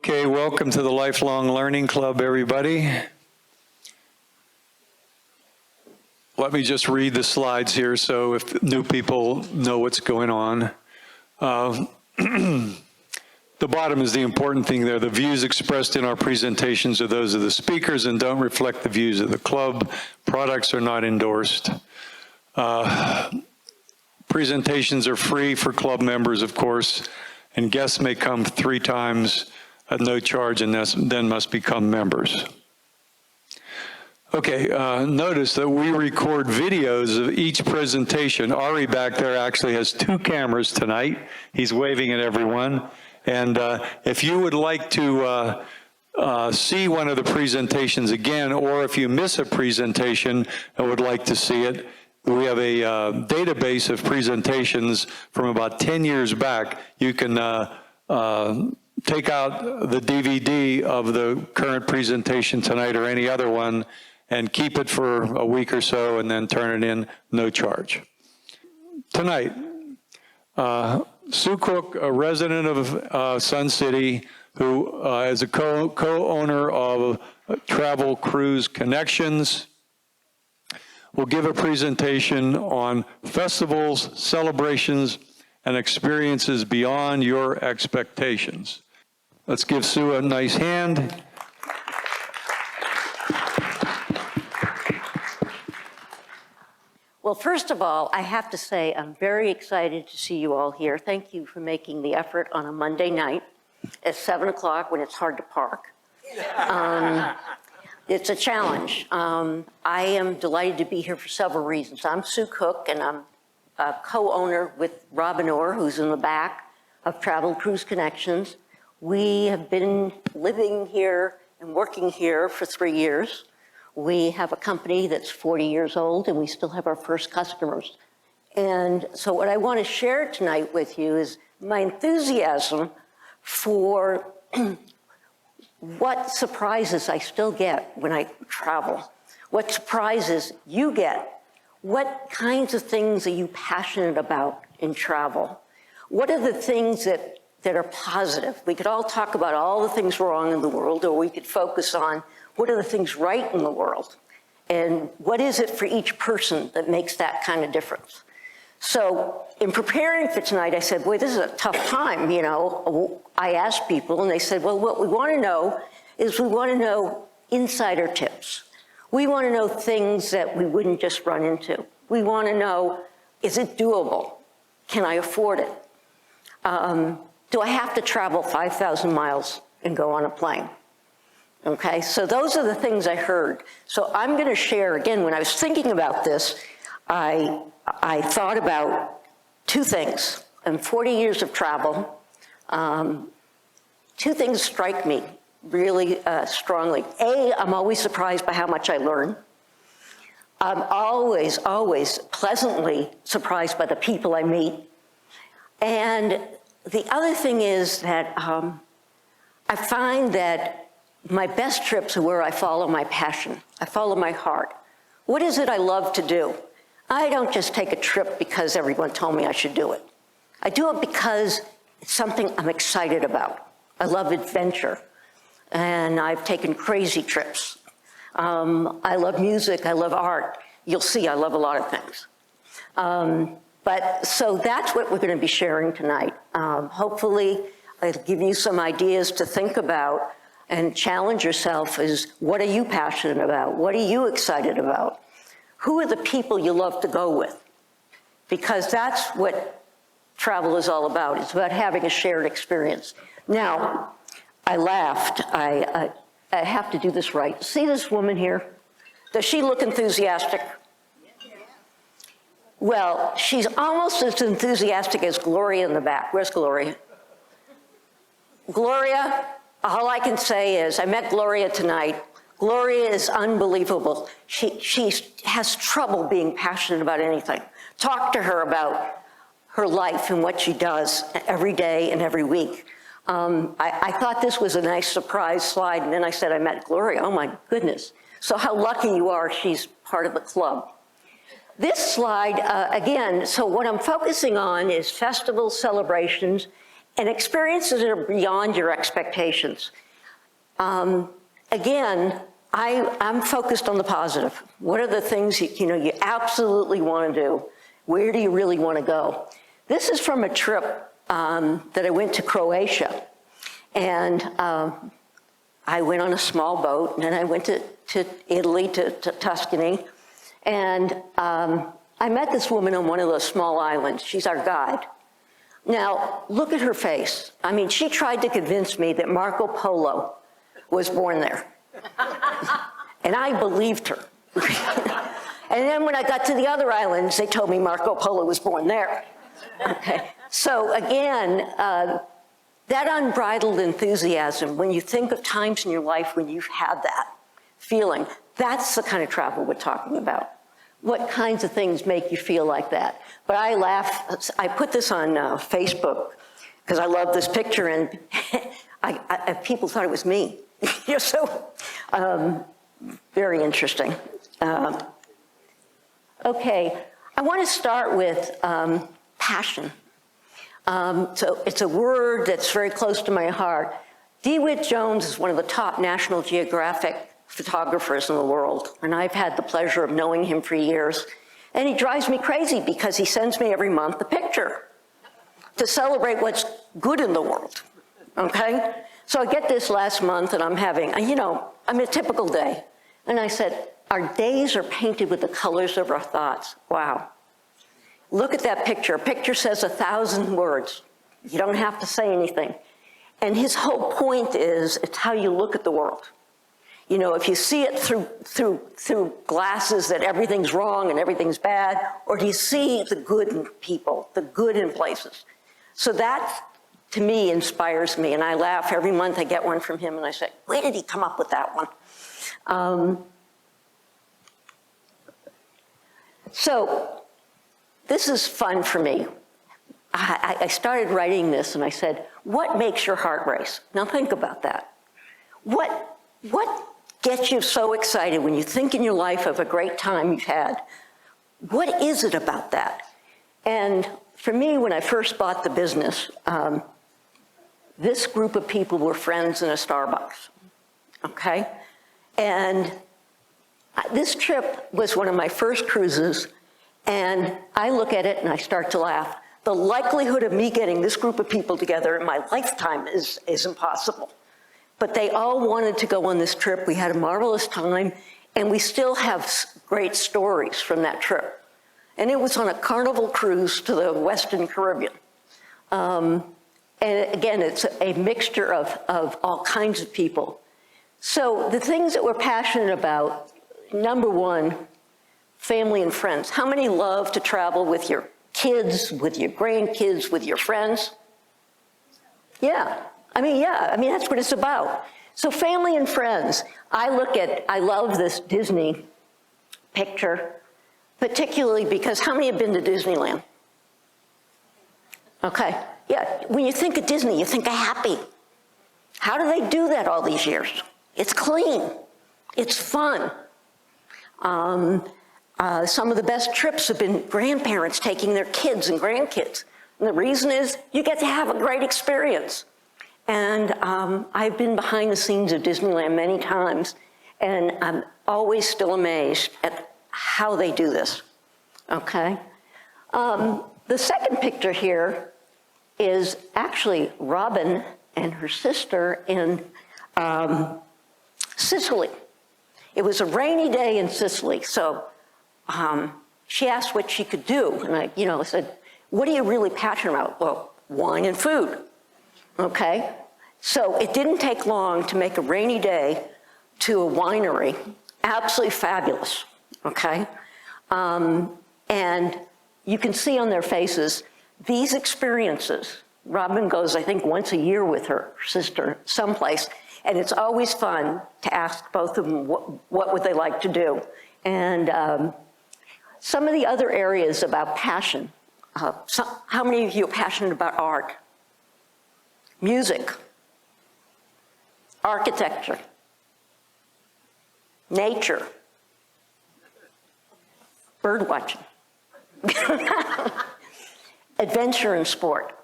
Okay, welcome to the Lifelong Learning Club, everybody. Let me just read the slides here so if new people know what's going on. The bottom is the important thing there. The views expressed in our presentations are those of the speakers and don't reflect the views of the club. Products are not endorsed. Presentations are free for club members, of course, and guests may come 3 times at no charge and then must become members. Okay, notice that we record videos of each presentation. Ari back there actually has 2 cameras tonight. He's waving at everyone. And if you would like to see one of the presentations again, or if you miss a presentation and would like to see it, we have a database of presentations from about 10 years back. You can take out the DVD of the current presentation tonight or any other one and keep it for a week or so and then turn it in, no charge. Tonight, Sue Cook, a resident of Sun City, who is a co-owner of Travel Cruise Connections, will give a presentation on festivals, celebrations, and experiences beyond your expectations. Let's give Sue a nice hand. Well, first of all, I have to say I'm very excited to see you all here. Thank you for making the effort on a Monday night at 7 o'clock when it's hard to park. It's a challenge. I am delighted to be here for several reasons. I'm Sue Cook, and I'm a co-owner with Robin Orr, who's in the back, of Travel Cruise Connections. We have been living here and working here for 3 years. We have a company that's 40 years old, and we still have our first customers. And so what I want to share tonight with you is my enthusiasm for what surprises I still get when I travel, what surprises you get, what kinds of things are you passionate about in travel, what are the things that are positive. We could all talk about all the things wrong in the world, or we could focus on what are the things right in the world, and what is it for each person that makes that kind of difference. So in preparing for tonight, I said, boy, this is a tough time, you know. I asked people, and they said, well, what we want to know is we want to know insider tips. We want to know things that we wouldn't just run into. We want to know, is it doable? Can I afford it? Do I have to travel 5,000 miles and go on a plane? Okay, so those are the things I heard. So I'm going to share, again, when I was thinking about this, I thought about 2 things. In 40 years of travel, 2 things strike me really strongly. A, I'm always surprised by how much I learn. I'm always, always pleasantly surprised by the people I meet. And the other thing is that I find that my best trips are where I follow my passion. I follow my heart. What is it I love to do? I don't just take a trip because everyone told me I should do it. I do it because it's something I'm excited about. I love adventure, and I've taken crazy trips. I love music, I love art. You'll see I love a lot of things. But so that's what we're going to be sharing tonight. Hopefully, I'll give you some ideas to think about and challenge yourself is, what are you passionate about? What are you excited about? Who are the people you love to go with? Because that's what travel is all about. It's about having a shared experience. Now, I laughed. I have to do this right. See this woman here? Does she look enthusiastic? Well, she's almost as enthusiastic as Gloria in the back. Where's Gloria? Gloria, all I can say is, I met Gloria tonight. Gloria is unbelievable. She has trouble being passionate about anything. Talk to her about her life and what she does every day and every week. I thought this was a nice surprise slide, and then I said I met Gloria. Oh my goodness. So how lucky you are she's part of the club. This slide, again, so what I'm focusing on is festivals, celebrations, and experiences that are beyond your expectations. Again, I'm focused on the positive. What are the things you absolutely want to do? Where do you really want to go? This is from a trip that I went to Croatia, and I went on a small boat, and then I went to Italy, to Tuscany, and I met this woman on one of those small islands. She's our guide. Now, look at her face. I mean, she tried to convince me that Marco Polo was born there. And I believed her. And then when I got to the other islands, they told me Marco Polo was born there. Okay. So again, that unbridled enthusiasm, when you think of times in your life when you've had that feeling, that's the kind of travel we're talking about. What kinds of things make you feel like that? But I laugh, I put this on Facebook because I love this picture, and people thought it was me. Very interesting. Okay, I want to start with passion. So it's a word that's very close to my heart. DeWitt Jones is one of the top National Geographic photographers in the world, and I've had the pleasure of knowing him for years. And he drives me crazy because he sends me every month a picture to celebrate what's good in the world, okay? So I get this last month, and I'm having, I'm a typical day. And I said, our days are painted with the colors of our thoughts. Wow. Look at that picture. A picture says 1,000 words. You don't have to say anything. And his whole point is, it's how you look at the world. If you see it through glasses that everything's wrong and everything's bad, or do you see the good in people, the good in places? So that, to me, inspires me, and I laugh every month I get one from him, and I say, where did he come up with that one? So this is fun for me. I started writing this, and I said, what makes your heart race? Now think about that. What gets you so excited when you think in your life of a great time you've had? What is it about that? And for me, when I first bought the business, this group of people were friends in a Starbucks, okay? And this trip was one of my first cruises, and I look at it and I start to laugh. The likelihood of me getting this group of people together in my lifetime is impossible. But they all wanted to go on this trip. We had a marvelous time, and we still have great stories from that trip. And it was on a Carnival cruise to the Western Caribbean. And again, it's a mixture of all kinds of people. So the things that we're passionate about, number one, family and friends. How many love to travel with your kids, with your grandkids, with your friends? Yeah. I mean, that's what it's about. So family and friends. I love this Disney picture, particularly because how many have been to Disneyland? Okay, yeah, when you think of Disney, you think of happy. How do they do that all these years? It's clean, it's fun. Some of the best trips have been grandparents taking their kids and grandkids. And the reason is you get to have a great experience. And I've been behind the scenes of Disneyland many times, and I'm always still amazed at how they do this, okay? The second picture here is actually Robin and her sister in Sicily. It was a rainy day in Sicily, so she asked what she could do, and I said, what are you really passionate about? Well, wine and food. Okay, so it didn't take long to make a rainy day to a winery absolutely fabulous, okay? And you can see on their faces these experiences. Robin goes, I think, once a year with her sister someplace, and it's always fun to ask both of them what would they like to do. And some of the other areas about passion. How many of you are passionate about art? Music, architecture, nature, bird watching, adventure and sport.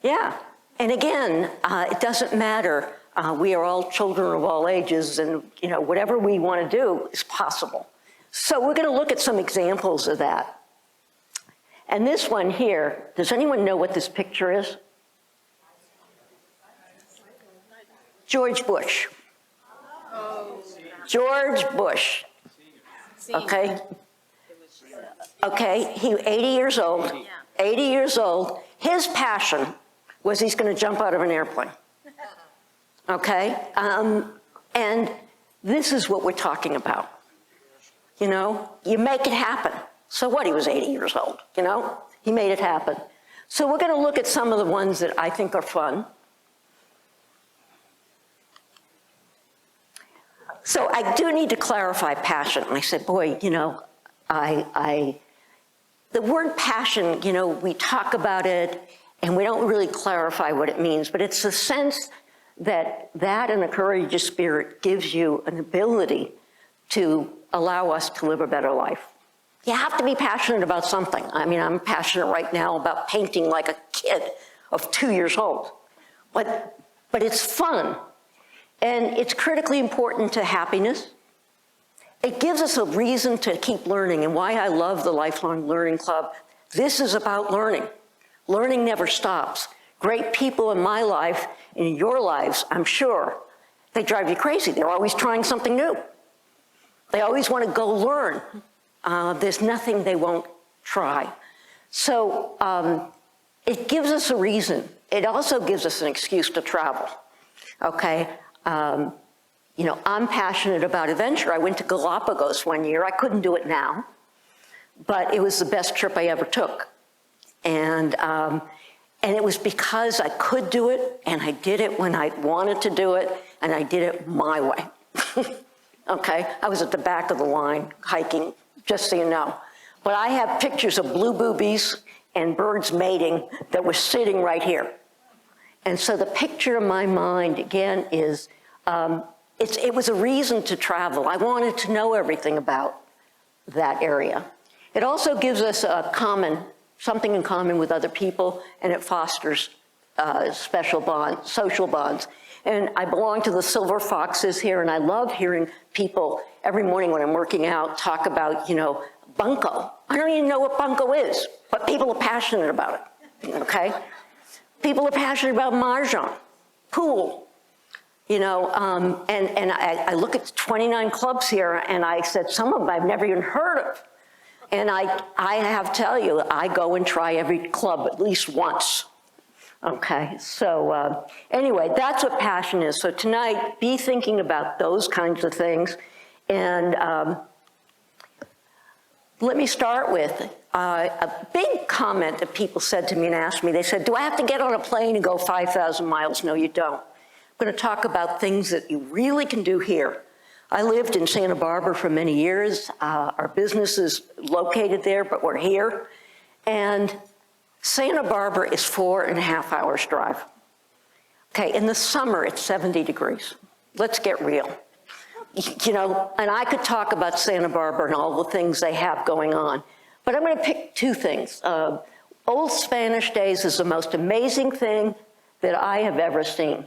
Yeah, and again, it doesn't matter. We are all children of all ages, and whatever we want to do is possible. So we're going to look at some examples of that. And this one here, does anyone know what this picture is? George Bush. George Bush. Okay. Okay, he 80 years old. 80 years old. His passion was he's going to jump out of an airplane. Okay? And this is what we're talking about. You make it happen. So what? He was 80 years old, He made it happen. So we're going to look at some of the ones that I think are fun. So I do need to clarify passion. And I said, boy, the word passion, we talk about it and we don't really clarify what it means, but it's the sense that and a courageous spirit gives you an ability to allow us to live a better life. You have to be passionate about something. I mean, I'm passionate right now about painting like a kid of 2 years old, but it's fun. And it's critically important to happiness. It gives us a reason to keep learning, and why I love the Lifelong Learning Club. This is about learning. Learning never stops. Great people in my life, in your lives, I'm sure, they drive you crazy. They're always trying something new. They always want to go learn. There's nothing they won't try. So it gives us a reason. It also gives us an excuse to travel, okay? I'm passionate about adventure. I went to Galapagos one year. I couldn't do it now, but it was the best trip I ever took. And it was because I could do it, and I did it when I wanted to do it, and I did it my way. Okay, I was at the back of the line hiking, just so you know. But I have pictures of blue boobies and birds mating that were sitting right here. And so the picture in my mind, again, is it was a reason to travel. I wanted to know everything about that area. It also gives us something in common with other people, and it fosters special bonds, social bonds. And I belong to the Silver Foxes here, and I love hearing people every morning when I'm working out talk about, bunco. I don't even know what bunco is, but people are passionate about it, okay? People are passionate about mahjong, pool, and I look at 29 clubs here, and I said some of them I've never even heard of. And I have to tell you, I go and try every club at least once. Okay, so anyway, that's what passion is. So tonight, be thinking about those kinds of things. And let me start with a big comment that people said to me and asked me. They said, do I have to get on a plane and go 5,000 miles? No, you don't. I'm going to talk about things that you really can do here. I lived in Santa Barbara for many years. Our business is located there, but we're here. And Santa Barbara is 4.5 hours drive. Okay, in the summer, it's 70 degrees. Let's get real. And I could talk about Santa Barbara and all the things they have going on, but I'm going to pick two things. Old Spanish Days is the most amazing thing that I have ever seen.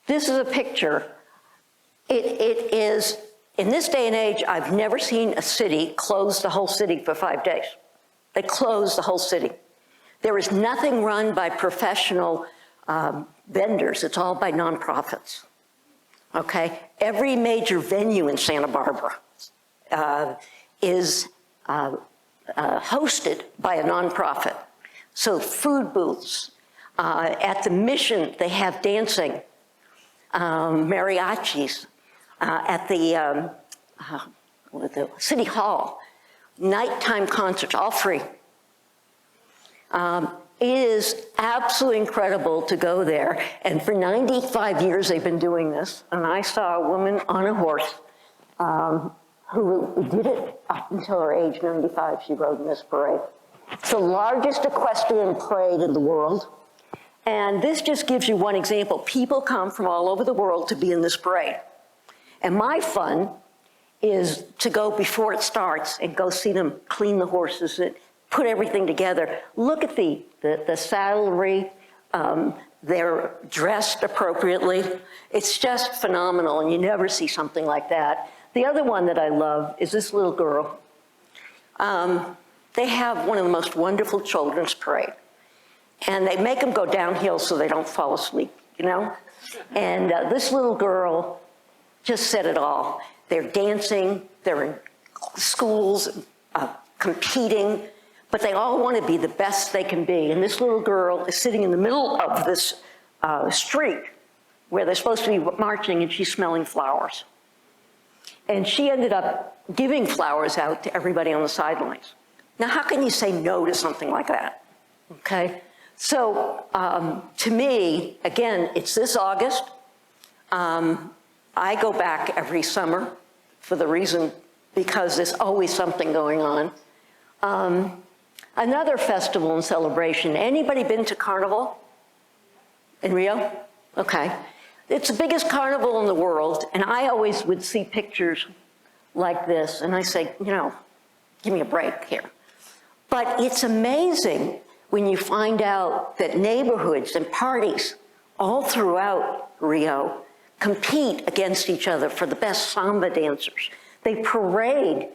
This is a picture. It is, in this day and age, I've never seen a city close the whole city for 5 days. They close the whole city. There is nothing run by professional vendors. It's all by nonprofits, okay? Every major venue in Santa Barbara is hosted by a nonprofit. So food booths, at the Mission, they have dancing, mariachis, at the City Hall, nighttime concerts, all free. It is absolutely incredible to go there. And for 95 years, they've been doing this. And I saw a woman on a horse who did it up until her age 95. She rode in this parade. It's the largest equestrian parade in the world. And this just gives you one example. People come from all over the world to be in this parade. And my fun is to go before it starts and go see them clean the horses, and put everything together. Look at the saddlery. They're dressed appropriately. It's just phenomenal, and you never see something like that. The other one that I love is this little girl. They have one of the most wonderful children's parade, and they make them go downhill so they don't fall asleep, you know? And this little girl just said it all. They're dancing, they're in schools, competing, but they all want to be the best they can be. And this little girl is sitting in the middle of this street where they're supposed to be marching, and she's smelling flowers. And she ended up giving flowers out to everybody on the sidelines. Now, how can you say no to something like that? Okay? So, to me, again, it's this August. I go back every summer for the reason, because there's always something going on. Another festival and celebration. Anybody been to Carnival in Rio? Okay. It's the biggest carnival in the world, and I always would see pictures like this, and I say, you know, give me a break here. But it's amazing when you find out that neighborhoods and parties all throughout Rio compete against each other for the best samba dancers. They parade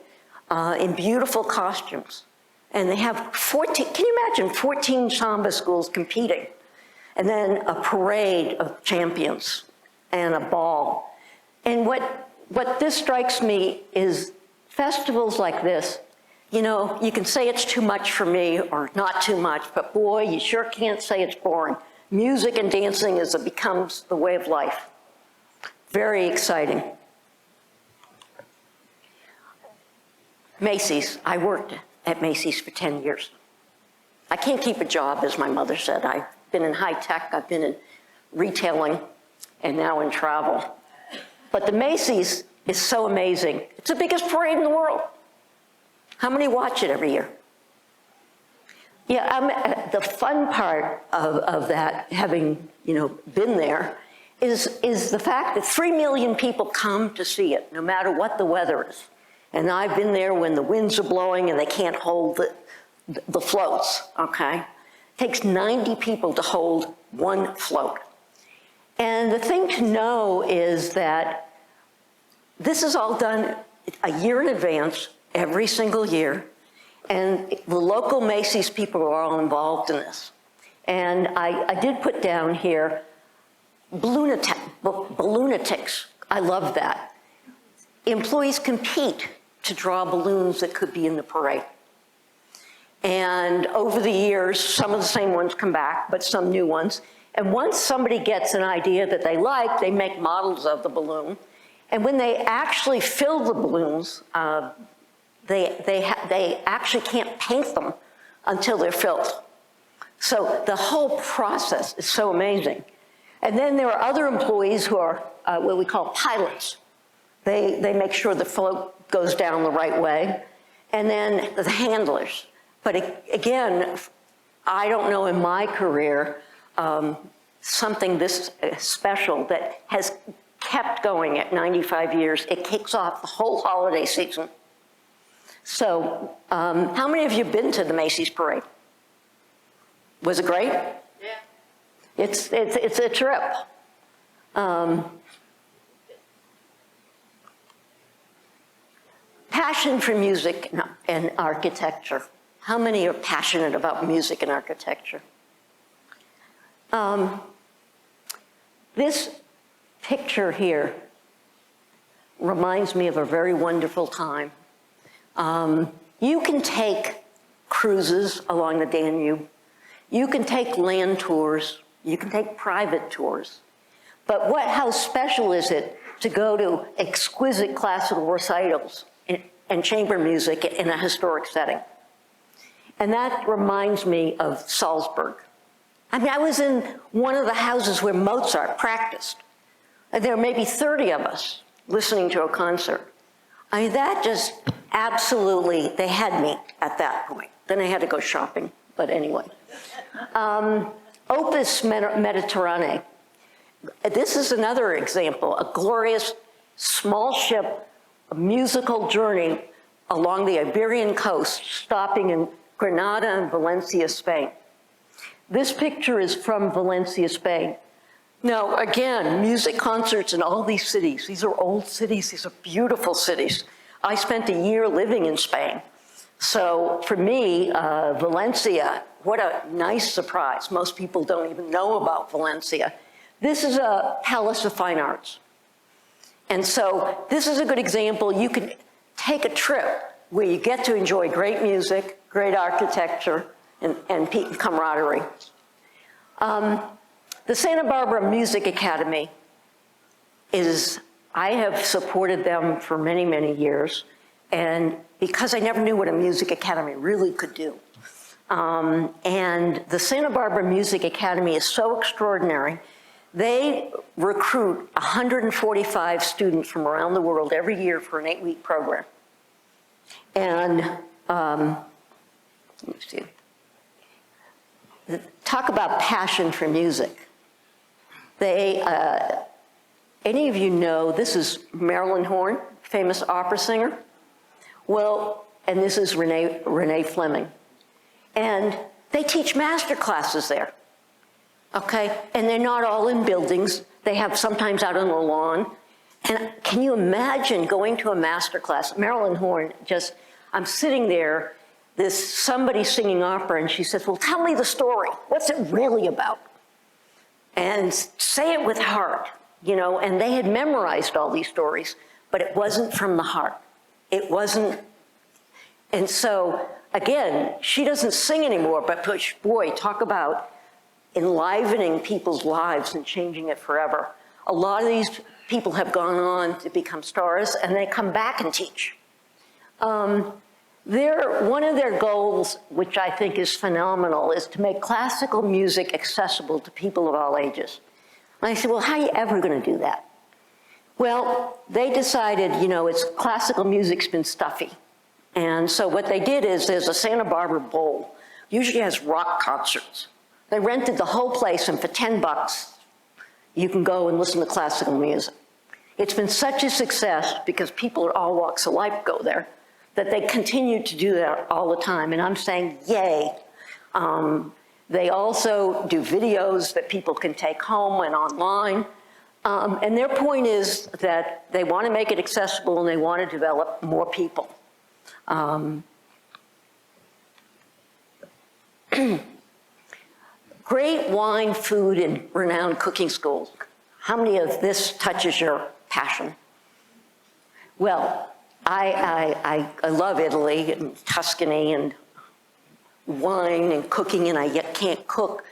in beautiful costumes. And they have 14, can you imagine 14 samba schools competing? And then a parade of champions and a ball. And what this strikes me is festivals like this, you know, you can say it's too much for me or not too much, but boy, you sure can't say it's boring. Music and dancing becomes the way of life. Very exciting. Macy's, I worked at Macy's for 10 years. I can't keep a job, as my mother said. I've been in high tech, I've been in retailing, and now in travel. But the Macy's is so amazing. It's the biggest parade in the world. How many watch it every year? Yeah, the fun part of that, having been there, is the fact that 3 million people come to see it, no matter what the weather is. And I've been there when the winds are blowing and they can't hold the floats, okay? It takes 90 people to hold one float. And the thing to know is that this is all done a year in advance, every single year, and the local Macy's people are all involved in this. And I did put down here, balloonatics. I love that. Employees compete to draw balloons that could be in the parade. And over the years, some of the same ones come back, but some new ones. And once somebody gets an idea that they like, they make models of the balloon. And when they actually fill the balloons, they actually can't paint them until they're filled. So the whole process is so amazing. And then there are other employees who are what we call pilots. They make sure the float goes down the right way. And then the handlers. But again, I don't know in my career something this special that has kept going at 95 years. It kicks off the whole holiday season. So how many of you have been to the Macy's parade? Was it great? Yeah. It's a trip. Passion for music and architecture. How many are passionate about music and architecture? This picture here reminds me of a very wonderful time. You can take cruises along the Danube. You can take land tours. You can take private tours. But how special is it to go to exquisite classical recitals and chamber music in a historic setting? And that reminds me of Salzburg. I mean, I was in one of the houses where Mozart practiced. And there were maybe 30 of us listening to a concert. I mean, that just absolutely, they had me at that point. Then I had to go shopping, but anyway. Opus Mediterranee. This is another example, a glorious small ship, a musical journey along the Iberian coast, stopping in Granada and Valencia, Spain. This picture is from Valencia, Spain. Now, again, music concerts in all these cities. These are old cities. These are beautiful cities. I spent a year living in Spain. So for me, Valencia, what a nice surprise. Most people don't even know about Valencia. This is a Palace of Fine Arts. And so this is a good example. You can take a trip where you get to enjoy great music, great architecture, and camaraderie. The Santa Barbara Music Academy I have supported them for many, many years, and because I never knew what a music academy really could do. And the Santa Barbara Music Academy is so extraordinary. They recruit 145 students from around the world every year for an 8-week program. And let me see. Talk about passion for music. Any of you know, this is Marilyn Horne, famous opera singer. Well, and this is Renee Fleming. And they teach master classes there, okay? And they're not all in buildings. They have sometimes out on the lawn. And can you imagine going to a master class? Marilyn Horne I'm sitting there, somebody singing opera, and she says, well, tell me the story. What's it really about? And say it with heart, and they had memorized all these stories, but it wasn't from the heart. It wasn't, and so, again, she doesn't sing anymore, but boy, talk about enlivening people's lives and changing it forever. A lot of these people have gone on to become stars, and they come back and teach. One of their goals, which I think is phenomenal, is to make classical music accessible to people of all ages. And I said, well, how are you ever going to do that? Well, they decided, classical music's been stuffy. And so what they did is there's a Santa Barbara Bowl, usually has rock concerts. They rented the whole place, and for $10, you can go and listen to classical music. It's been such a success because people at all walks of life go there, that they continue to do that all the time, and I'm saying, yay. They also do videos that people can take home and online, and their point is that they want to make it accessible and they want to develop more people. Great wine, food, and renowned cooking schools. How many of this touches your passion? Well, I love Italy and Tuscany and wine and cooking, and I yet can't cook,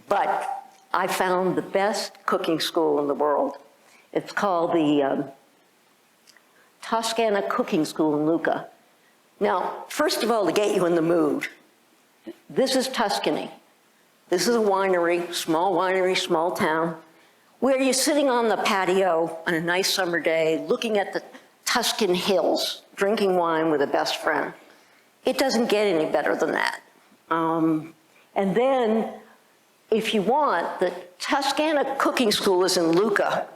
but I found the best cooking school in the world. It's called the Toscana Cooking School in Lucca. Now, first of all, to get you in the mood, this is Tuscany. This is a winery, small town, where you're sitting on the patio on a nice summer day, looking at the Tuscan hills, drinking wine with a best friend. It doesn't get any better than that. And then, if you want, the Toscana Cooking School is in Lucca.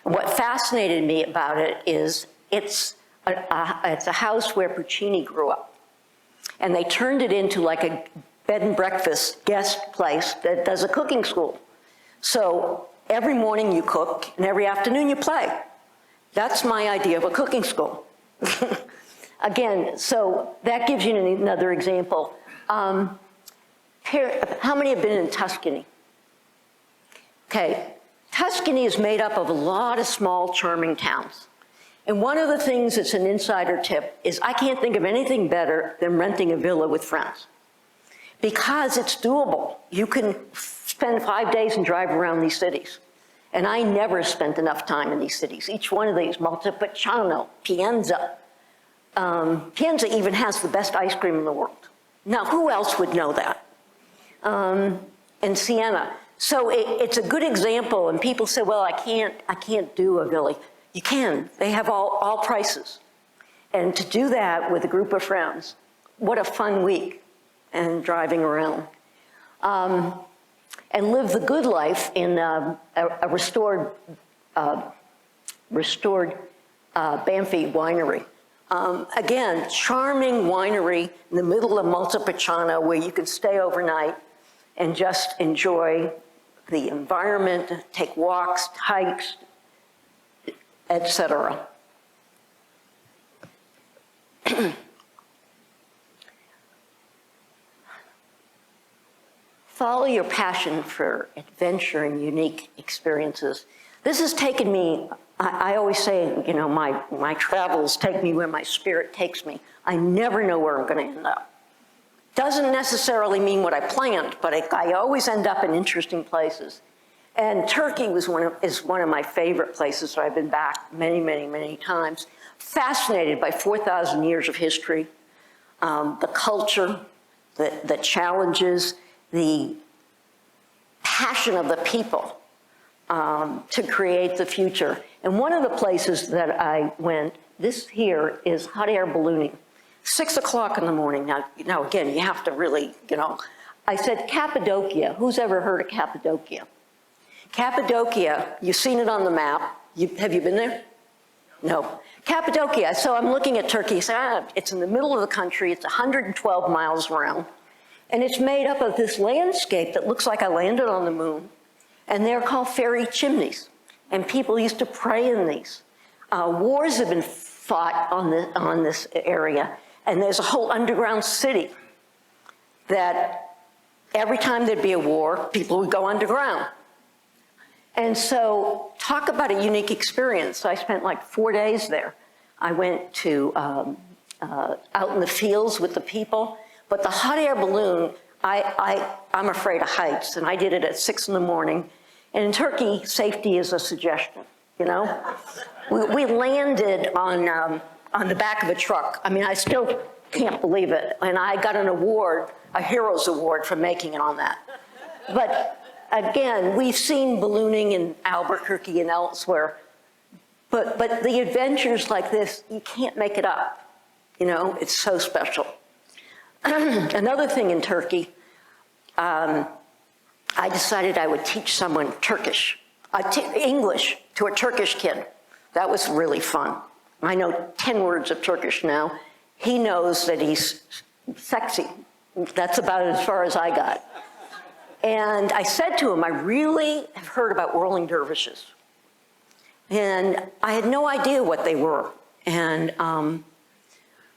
And what fascinated me about it is it's a house where Puccini grew up. And they turned it into like a bed and breakfast guest place that does a cooking school. So every morning you cook, and every afternoon you play. That's my idea of a cooking school. Again, so that gives you another example. How many have been in Tuscany? Okay, Tuscany is made up of a lot of small, charming towns. And one of the things that's an insider tip is I can't think of anything better than renting a villa with friends, because it's doable. You can spend 5 days and drive around these cities. And I never spent enough time in these cities. Each one of these, Montepulciano, Pienza. Pienza even has the best ice cream in the world. Now, who else would know that? And Siena. So it's a good example, and people say, well, I can't do a villa. You can. They have all prices. And to do that with a group of friends, what a fun week, and driving around. And live the good life in a restored Banfi winery, Again, charming winery in the middle of Montepulciano where you can stay overnight and just enjoy the environment, take walks, hikes, etc. Follow your passion for adventure and unique experiences. This has taken me, I always say, you know, my travels take me where my spirit takes me. I never know where I'm going to end up. Doesn't necessarily mean what I planned, but I always end up in interesting places. And Turkey is one of my favorite places, so I've been back many, many, many times. Fascinated by 4,000 years of history, the culture, the challenges, the passion of the people to create the future. And one of the places that I went, this here is hot air ballooning. 6 o'clock in the morning. Now again, you have to really, you know, I said Cappadocia. Who's ever heard of Cappadocia? Cappadocia, you've seen it on the map. Have you been there? No. Cappadocia, so I'm looking at Turkey, so it's in the middle of the country, it's 112 miles around, and it's made up of this landscape that looks like I landed on the moon, and they're called fairy chimneys, and people used to pray in these. Wars have been fought on this area, and there's a whole underground city that every time there'd be a war, people would go underground. And so talk about a unique experience. I spent like 4 days there. I went to out in the fields with the people, but the hot air balloon, I'm afraid of heights, and I did it at 6 in the morning. And in Turkey, safety is a suggestion, you know? We landed on the back of a truck. I mean, I still can't believe it. And I got an award, a Heroes Award for making it on that. But again, we've seen ballooning in Albuquerque and elsewhere, but the adventures like this, you can't make it up. You know, it's so special. Another thing in Turkey, I decided I would teach someone Turkish, English to a Turkish kid. That was really fun. I know 10 words of Turkish now. He knows that he's sexy. That's about as far as I got. And I said to him, I really have heard about whirling dervishes. And I had no idea what they were. And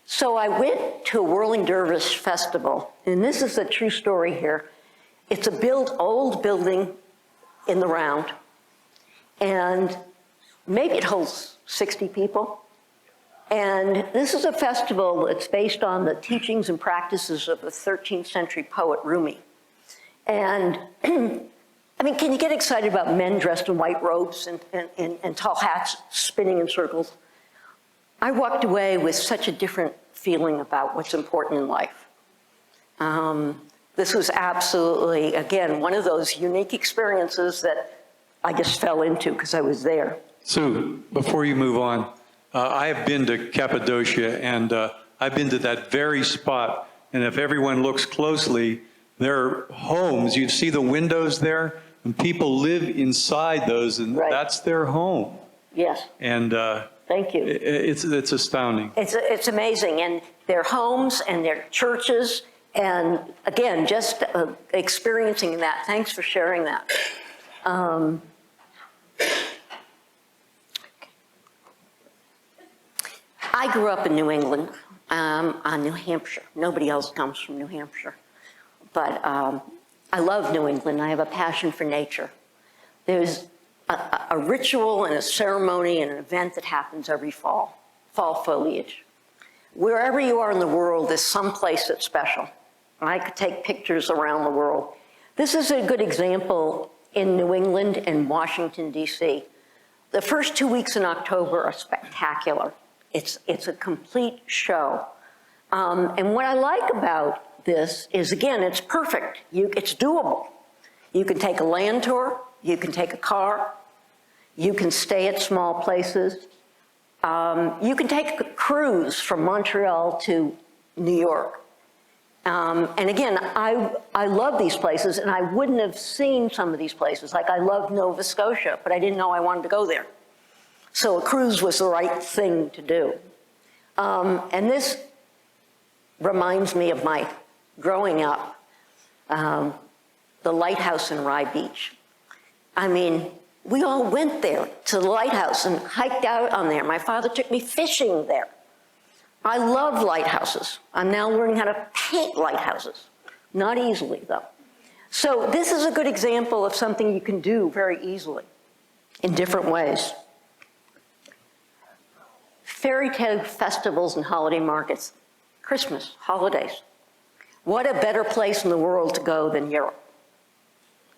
so I went to a whirling dervish festival. And this is a true story here. It's a old building in the round. And maybe it holds 60 people. And this is a festival that's based on the teachings and practices of the 13th century poet Rumi. And I mean, can you get excited about men dressed in white robes and tall hats spinning in circles? I walked away with such a different feeling about what's important in life. This was absolutely, again, one of those unique experiences that I just fell into because I was there. Sue, before you move on, I have been to Cappadocia, and I've been to that very spot. And if everyone looks closely, there are homes. You see the windows there, and people live inside those, and Right. that's their home. Yes, And thank you. it's astounding. It's amazing, and their homes and their churches, and again, just experiencing that. Thanks for sharing that. I grew up in New England, on New Hampshire. Nobody else comes from New Hampshire. But I love New England. I have a passion for nature. There's a ritual and a ceremony and an event that happens every fall foliage. Wherever you are in the world, there's some place that's special. I could take pictures around the world. This is a good example in New England and Washington, D.C. The first 2 weeks in October are spectacular. It's a complete show. And what I like about this is, again, it's perfect. It's doable. You can take a land tour, you can take a car, you can stay at small places. You can take a cruise from Montreal to New York. And again, I love these places, and I wouldn't have seen some of these places. Like, I love Nova Scotia, but I didn't know I wanted to go there. So a cruise was the right thing to do. And this reminds me of my growing up, the lighthouse in Rye Beach. I mean, we all went there to the lighthouse and hiked out on there. My father took me fishing there. I love lighthouses. I'm now learning how to paint lighthouses. Not easily, though. So this is a good example of something you can do very easily in different ways. Fairy tale festivals and holiday markets. Christmas, holidays. What a better place in the world to go than Europe?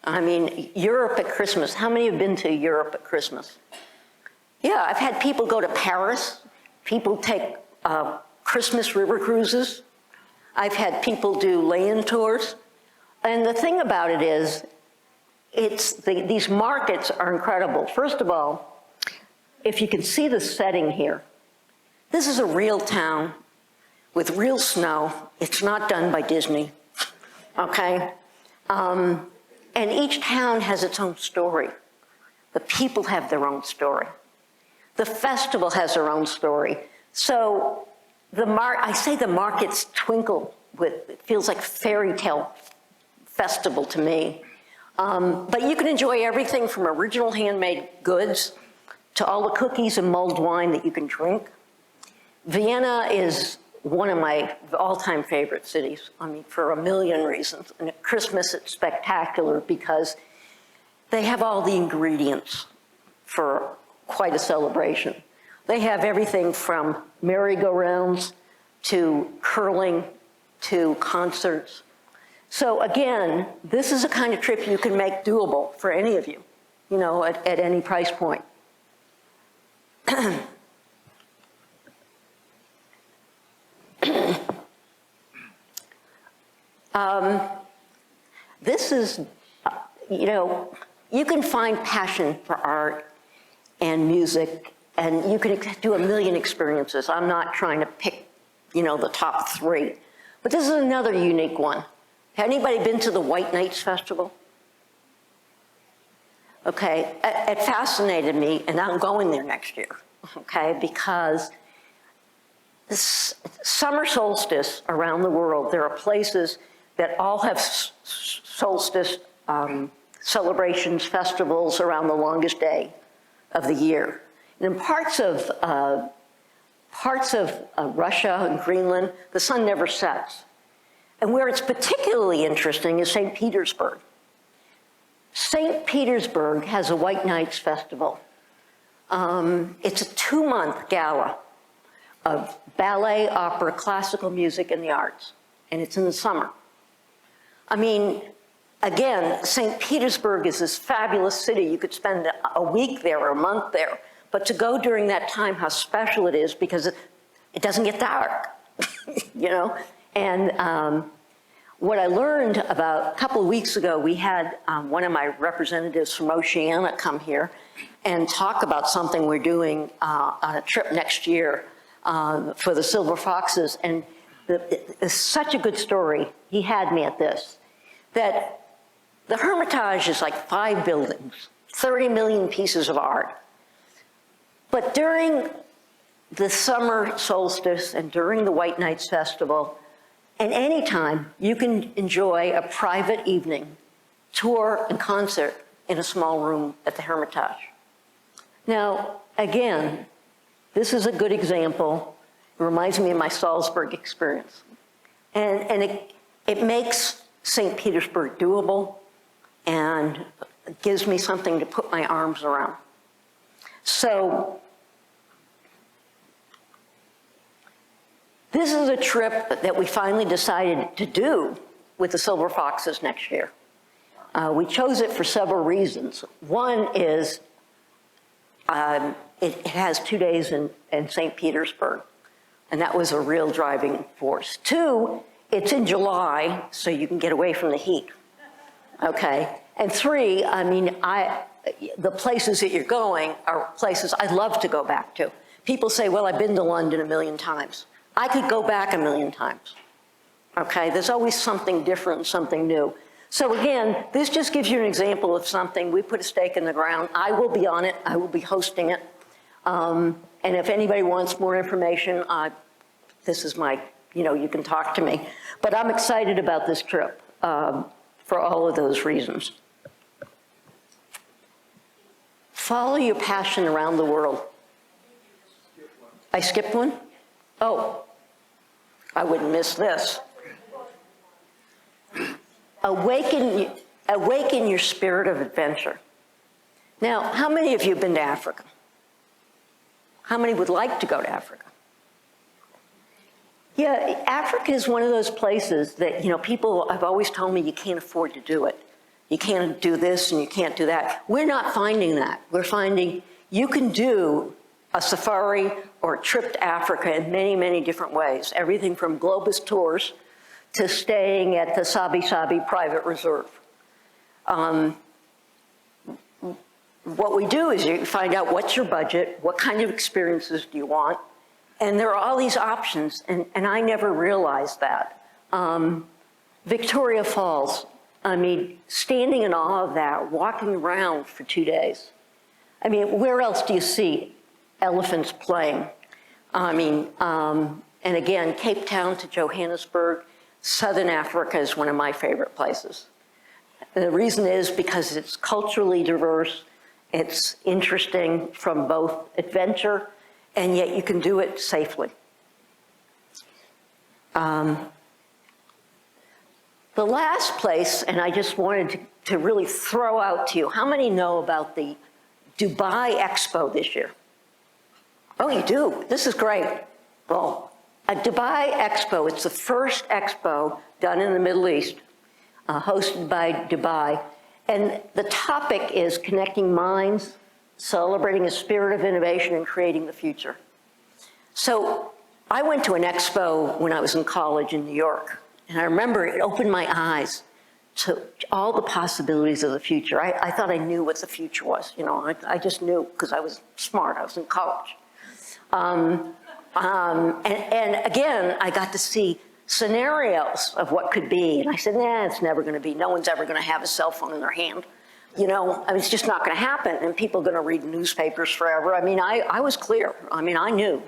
I mean, Europe at Christmas. How many have been to Europe at Christmas? Yeah, I've had people go to Paris. People take Christmas river cruises. I've had people do land tours. And the thing about it is, these markets are incredible. First of all, if you can see the setting here, this is a real town with real snow. It's not done by Disney, okay? And each town has its own story. The people have their own story. The festival has their own story. So I say the markets twinkle with, it feels like fairy tale festival to me. But you can enjoy everything from original handmade goods to all the cookies and mulled wine that you can drink. Vienna is one of my all-time favorite cities, I mean, for a million reasons. And at Christmas, it's spectacular because they have all the ingredients for quite a celebration. They have everything from merry-go-rounds to curling to concerts. So again, this is a kind of trip you can make doable for any of you, you know, at any price point. This is, you know, you can find passion for art and music, and you can do a million experiences. I'm not trying to pick, you know, the top 3, but this is another unique one. Has anybody been to the White Nights Festival? Okay, it fascinated me, and I'm going there next year, okay, because this summer solstice around the world, there are places that all have solstice celebrations, festivals around the longest day of the year. And in parts of Russia and Greenland, the sun never sets. And where it's particularly interesting is St. Petersburg. St. Petersburg has a White Nights Festival. It's a 2-month gala of ballet, opera, classical music, and the arts. And it's in the summer. I mean, again, St. Petersburg is this fabulous city. You could spend a week there or a month there. But to go during that time, how special it is because it doesn't get dark, you know? And what I learned about a couple of weeks ago, we had one of my representatives from Oceania come here and talk about something we're doing on a trip next year for the Silver Foxes. And it's such a good story. He had me at this, that the Hermitage is like 5 buildings, 30 million pieces of art. But during the summer solstice and during the White Nights Festival, and any time, you can enjoy a private evening, tour and concert in a small room at the Hermitage. Now, again, this is a good example. It reminds me of my Salzburg experience. And it makes St. Petersburg doable and gives me something to put my arms around. So, this is a trip that we finally decided to do with the Silver Foxes next year. We chose it for several reasons. One is it has 2 days in St. Petersburg, and that was a real driving force. 2, it's in July, so you can get away from the heat, okay? And 3, I mean, the places that you're going are places I'd love to go back to. People say, well, I've been to London a million times. I could go back a million times, okay? There's always something different, something new. So again, this just gives you an example of something. We put a stake in the ground. I will be on it. I will be hosting it. And if anybody wants more information, this is my, you can talk to me. But I'm excited about this trip for all of those reasons. Follow your passion around the world. I skipped one? Oh, I wouldn't miss this. Awaken your spirit of adventure. Now, how many of you have been to Africa? How many would like to go to Africa? Yeah, Africa is one of those places that, people have always told me you can't afford to do it. You can't do this and you can't do that. We're not finding that. We're finding you can do a safari or a trip to Africa in many, many different ways. Everything from Globus tours to staying at the Sabi Sabi Private Reserve. What we do is you find out what's your budget, what kind of experiences do you want, and there are all these options, and I never realized that. Victoria Falls, standing in awe of that, walking around for 2 days. Where else do you see elephants playing? And again, Cape Town to Johannesburg, Southern Africa is one of my favorite places. And the reason is because it's culturally diverse, it's interesting from both adventure, and yet you can do it safely. The last place, and I just wanted to really throw out to you, how many know about the Dubai Expo this year? Oh, you do? This is great. Well, a Dubai Expo, it's the first expo done in the Middle East, hosted by Dubai. And the topic is connecting minds, celebrating a spirit of innovation, and creating the future. So I went to an expo when I was in college in New York, and I remember it opened my eyes to all the possibilities of the future. I thought I knew what the future was. I just knew because I was smart. I was in college. And again, I got to see scenarios of what could be. And I said, it's never going to be. No one's ever going to have a cell phone in their hand. It's just not going to happen. And people are going to read newspapers forever. I was clear. I knew.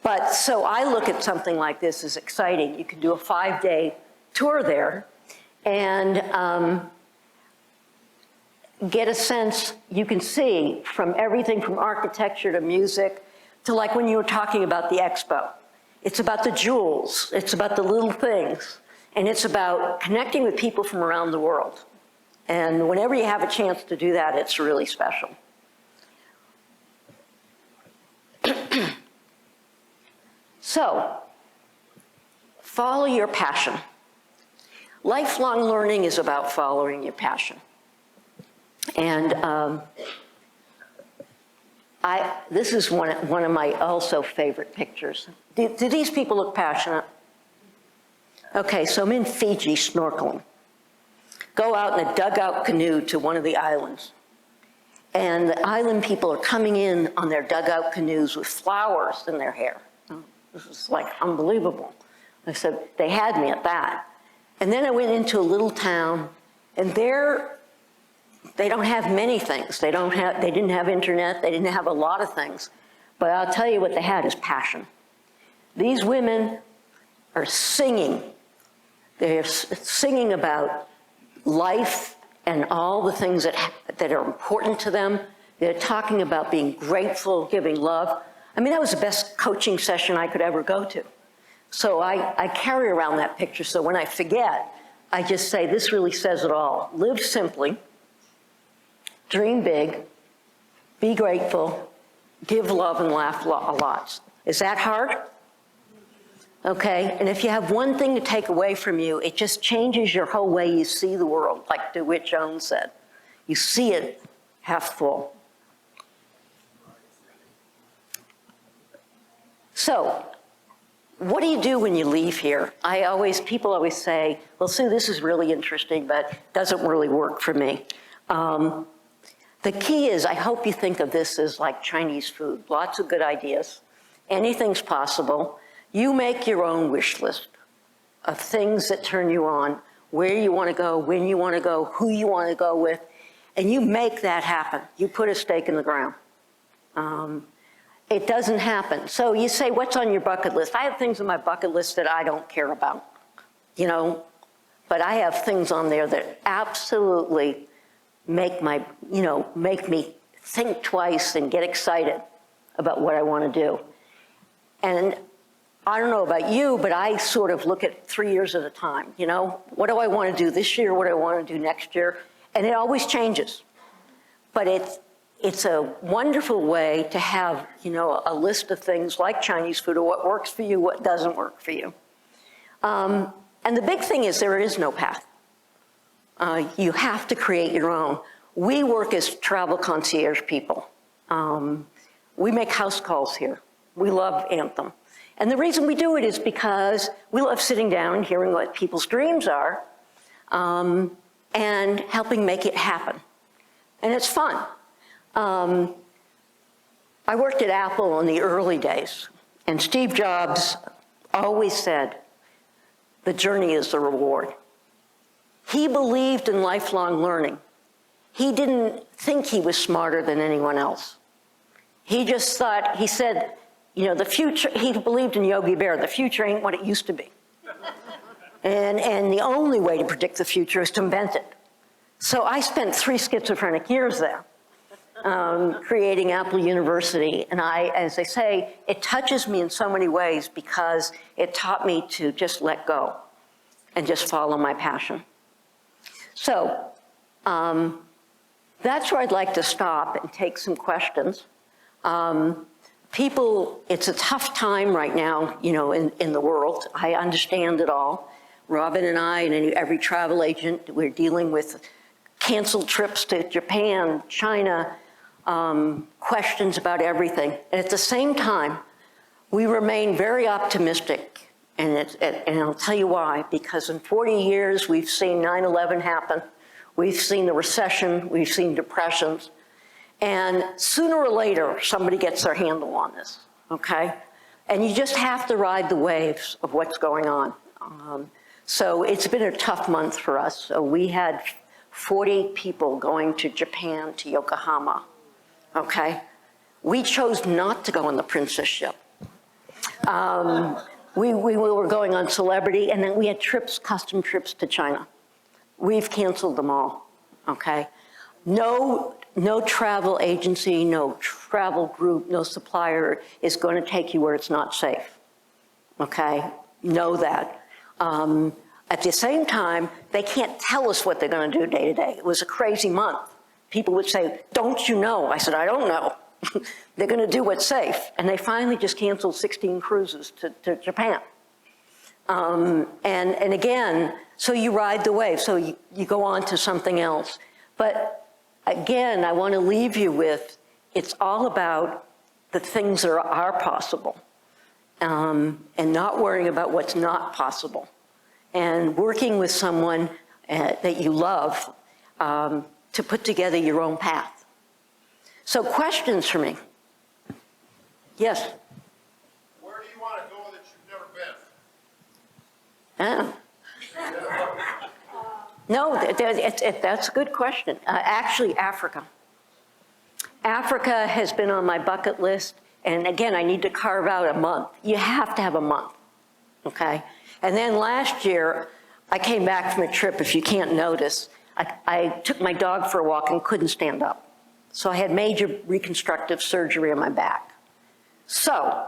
But so I look at something like this as exciting. You can do a 5-day tour there and get a sense. You can see from everything from architecture to music to like when you were talking about the expo. It's about the jewels, it's about the little things, and it's about connecting with people from around the world. And whenever you have a chance to do that, it's really special. So, follow your passion. Lifelong learning is about following your passion. And this is one of my also favorite pictures. Do these people look passionate? Okay, so I'm in Fiji snorkeling. Go out in a dugout canoe to one of the islands. And the island people are coming in on their dugout canoes with flowers in their hair. This is like unbelievable. I said, they had me at that. And then I went into a little town, and there, they don't have many things. They didn't have internet, they didn't have a lot of things. But I'll tell you what they had is passion. These women are singing. They're singing about life and all the things that are important to them. They're talking about being grateful, giving love. That was the best coaching session I could ever go to. So I carry around that picture, so when I forget, I just say, this really says it all. Live simply, dream big, be grateful, give love, and laugh a lot. Is that hard? Okay, and if you have one thing to take away from you, it just changes your whole way you see the world, like DeWitt Jones said. You see it half full. So, what do you do when you leave here? People always say, well, Sue, this is really interesting, but doesn't really work for me. The key is, I hope you think of this as like Chinese food. Lots of good ideas. Anything's possible. You make your own wish list of things that turn you on, where you want to go, when you want to go, who you want to go with, and you make that happen. You put a stake in the ground. it doesn't happen. So you say, what's on your bucket list? I have things on my bucket list that I don't care about, you know, but I have things on there that absolutely make me think twice and get excited about what I want to do. And I don't know about you, but I sort of look at 3 years at a time, you know? What do I want to do this year? What do I want to do next year? And it always changes. But it's a wonderful way to have, you know, a list of things like Chinese food, or what works for you, what doesn't work for you. And the big thing is there is no path. You have to create your own. We work as travel concierge people. We make house calls here. We love Anthem. And the reason we do it is because we love sitting down and hearing what people's dreams are, and helping make it happen. And it's fun. I worked at Apple in the early days, and Steve Jobs always said, the journey is the reward. He believed in lifelong learning. He didn't think he was smarter than anyone else. He just thought, he said, you know, the future, he believed in Yogi Bear, the future ain't what it used to be. And the only way to predict the future is to invent it. So I spent 3 schizophrenic years there, creating Apple University. And as I say, it touches me in so many ways because it taught me to just let go and just follow my passion. So that's where I'd like to stop and take some questions. People, it's a tough time right now, you know, in the world. I understand it all. Robin and I and every travel agent, we're dealing with canceled trips to Japan, China, questions about everything. And at the same time, we remain very optimistic. And I'll tell you why. Because in 40 years, we've seen 9/11 happen. We've seen the recession. We've seen depressions. And sooner or later, somebody gets their handle on this, okay? And you just have to ride the waves of what's going on. So it's been a tough month for us. So we had 40 people going to Japan, to Yokohama, okay? We chose not to go on the Princess ship. We were going on Celebrity, and then we had trips, custom trips to China. We've canceled them all, okay? No travel agency, no travel group, no supplier is going to take you where it's not safe, okay? Know that. At the same time, they can't tell us what they're going to do day to day. It was a crazy month. People would say, don't you know? I said, I don't know. They're going to do what's safe. And they finally just canceled 16 cruises to Japan. And again, so you ride the wave. So you go on to something else. But again, I want to leave you with, it's all about the things that are possible, and not worrying about what's not possible, and working with someone that you love to put together your own path. So questions for me? Yes? Where do you want to go that you've never been? No, that's a good question. Actually, Africa. Africa has been on my bucket list, and again, I need to carve out a month. You have to have a month, okay? And then last year, I came back from a trip, if you can't notice, I took my dog for a walk and couldn't stand up. So I had major reconstructive surgery on my back. So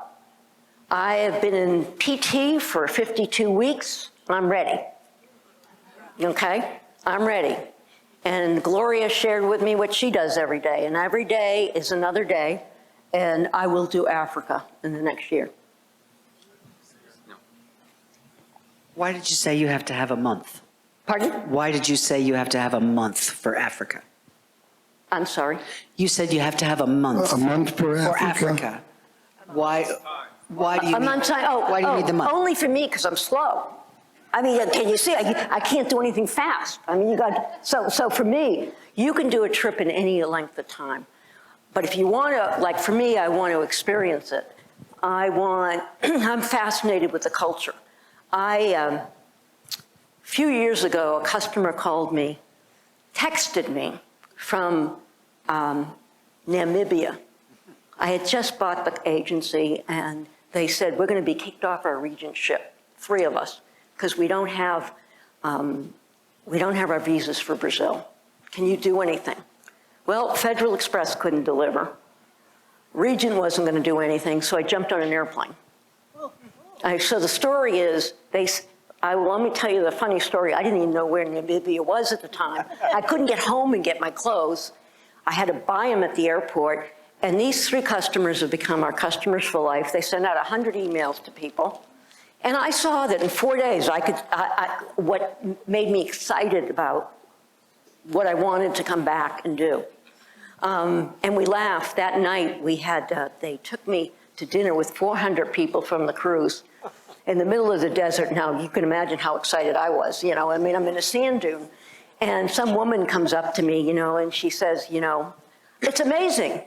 I have been in PT for 52 weeks, I'm ready. Okay, I'm ready. And Gloria shared with me what she does every day, and every day is another day, and I will do Africa in the next year. Why did you say you have to have a month? Pardon? Why did you say you have to have a month for Africa? I'm sorry. You said you have to have a month. A month for Africa? Why do you A month, why do you need the month? Only for me, because I'm slow. I mean, can you see, I can't do anything fast. I mean, so for me, you can do a trip in any length of time. But if you want to, like for me, I want to experience it. I'm fascinated with the culture. A few years ago, a customer called me, texted me from Namibia, I had just bought the agency, and they said, we're going to be kicked off our regentship, 3 of us, because we don't have our visas for Brazil. Can you do anything? Well, Federal Express couldn't deliver. Regent wasn't going to do anything, so I jumped on an airplane. So the story is, let me tell you the funny story. I didn't even know where Namibia was at the time. I couldn't get home and get my clothes. I had to buy them at the airport. And these 3 customers have become our customers for life. They send out 100 emails to people. And I saw that in 4 days, what made me excited about what I wanted to come back and do. And we laughed. That night, they took me to dinner with 400 people from the cruise in the middle of the desert. Now, you can imagine how excited I was. You know, I mean, I'm in a sand dune. And some woman comes up to me, you know, and she says, you know, it's amazing.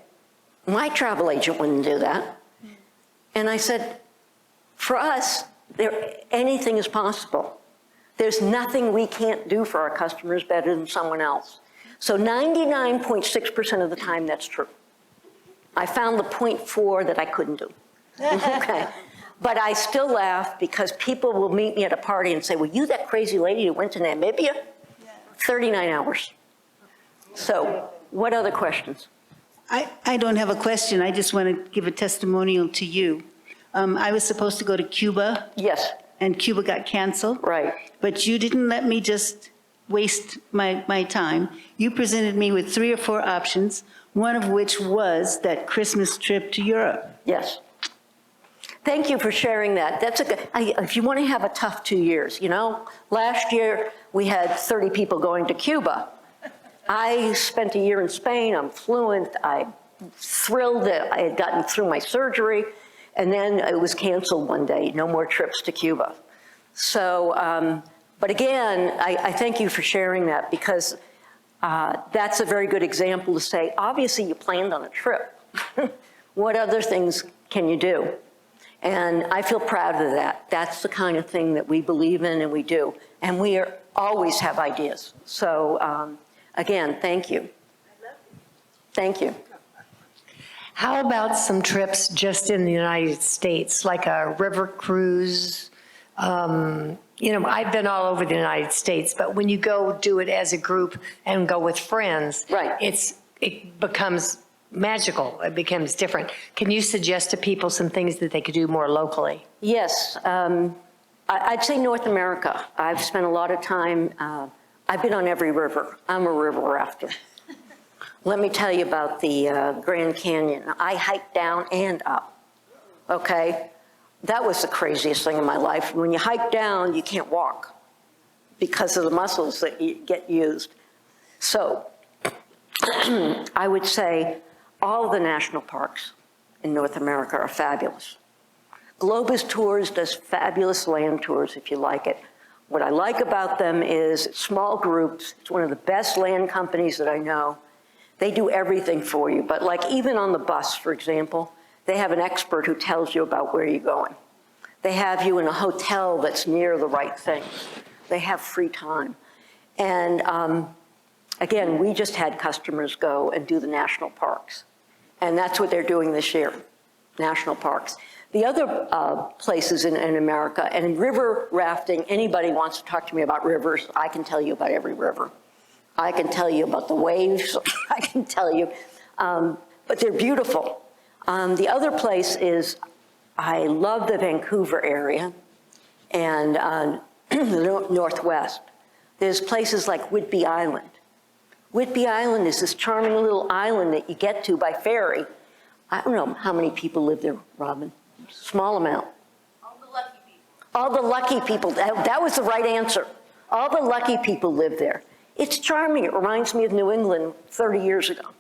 My travel agent wouldn't do that. And I said, for us, anything is possible. There's nothing we can't do for our customers better than someone else. So 99.6% of the time, that's true. I found the 0.4 that I couldn't do. Okay. But I still laugh because people will meet me at a party and say, were you that crazy lady who went to Namibia? 39 hours. So what other questions? I don't have a question. I just want to give a testimonial to you. I was supposed to go to Cuba, Yes, and Cuba got canceled. right. But you didn't let me just waste my time. You presented me with 3 or 4 options, one of which was that Christmas trip to Europe. Yes. Thank you for sharing that. That's if you want to have a tough 2 years, you know, last year we had 30 people going to Cuba. I spent a year in Spain. I'm fluent. I'm thrilled that I had gotten through my surgery, and then it was canceled one day. No more trips to Cuba. So, but again, I thank you for sharing that, because that's a very good example to say, obviously you planned on a trip. What other things can you do? And I feel proud of that. That's the kind of thing that we believe in and we do. And we always have ideas. So again, thank you. Thank you. How about some trips just in the United States, like a river cruise? You know, I've been all over the United States, but when you go do it as a group and go with friends, Right. it becomes magical. It becomes different. Can you suggest to people some things that they could do more locally? Yes. I'd say North America. I've spent a lot of time, I've been on every river. I'm a river rafter. Let me tell you about the Grand Canyon. I hiked down and up, okay? That was the craziest thing in my life. When you hike down, you can't walk because of the muscles that get used. So I would say all the national parks in North America are fabulous. Globus Tours does fabulous land tours if you like it. What I like about them is small groups. It's one of the best land companies that I know. They do everything for you, but like even on the bus, for example, they have an expert who tells you about where you're going. They have you in a hotel that's near the right things. They have free time. And again, we just had customers go and do the national parks. And that's what they're doing this year, national parks. The other places in America, and in river rafting, anybody wants to talk to me about rivers, I can tell you about every river. I can tell you about the waves, I can tell you, but they're beautiful. The other place is, I love the Vancouver area and the Northwest. There's places like Whidbey Island. Whidbey Island is this charming little island that you get to by ferry. I don't know how many people live there, Robin. Small amount. All the lucky people. All the lucky people. That was the right answer. All the lucky people live there. It's charming. It reminds me of New England 30 years ago.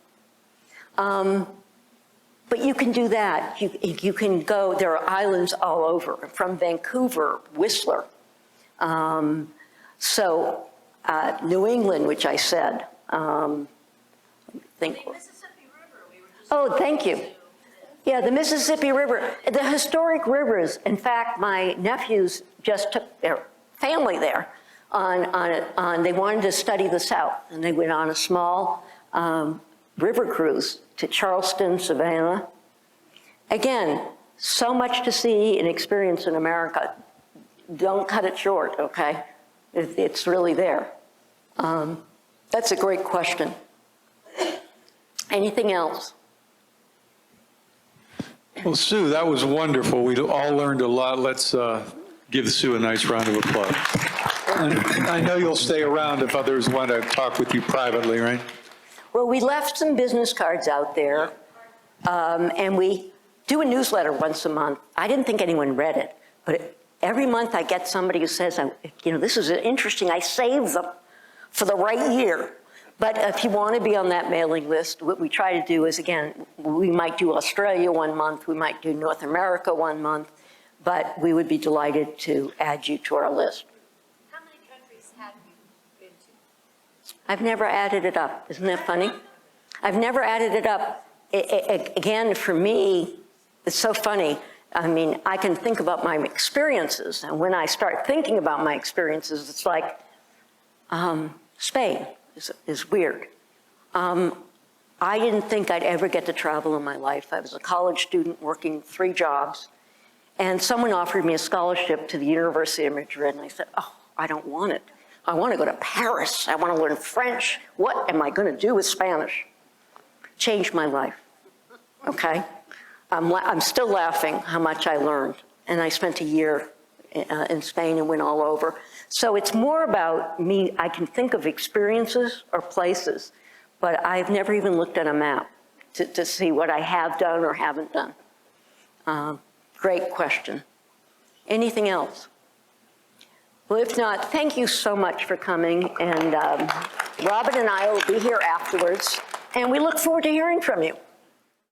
But you can do that. You can go, there are islands all over, from Vancouver, Whistler. New England, which I said. Mississippi River, we were just. Oh, thank you. Yeah, the Mississippi River, the historic rivers. In fact, my nephews just took their family there they wanted to study the South, and they went on a small river cruise to Charleston, Savannah, Again, so much to see and experience in America. Don't cut it short, okay? It's really there. That's a great question. Anything else? Well, Sue, that was wonderful. We all learned a lot. Let's give Sue a nice round of applause. And I know you'll stay around if others want to talk with you privately, right? Well, we left some business cards out there, and we do a newsletter once a month. I didn't think anyone read it, but every month I get somebody who says, this is interesting, I saved them for the right year. But if you want to be on that mailing list, what we try to do is, again, we might do Australia one month, we might do North America one month, but we would be delighted to add you to our list. How many countries have you been to? I've never added it up. Isn't that funny? I've never added it up. Again, for me, it's so funny. I mean, I can think about my experiences, and when I start thinking about my experiences, it's like Spain is weird. I didn't think I'd ever get to travel in my life. I was a college student working 3 jobs, and someone offered me a scholarship to the University of Madrid, and I said, oh, I don't want it. I want to go to Paris. I want to learn French. What am I going to do with Spanish? Changed my life, okay? I'm still laughing how much I learned, and I spent a year in Spain and went all over. So it's more about me. I can think of experiences or places, but I've never even looked at a map to see what I have done or haven't done. Great question. Anything else? Well, if not, thank you so much for coming, and Robin and I will be here afterwards, and we look forward to hearing from you.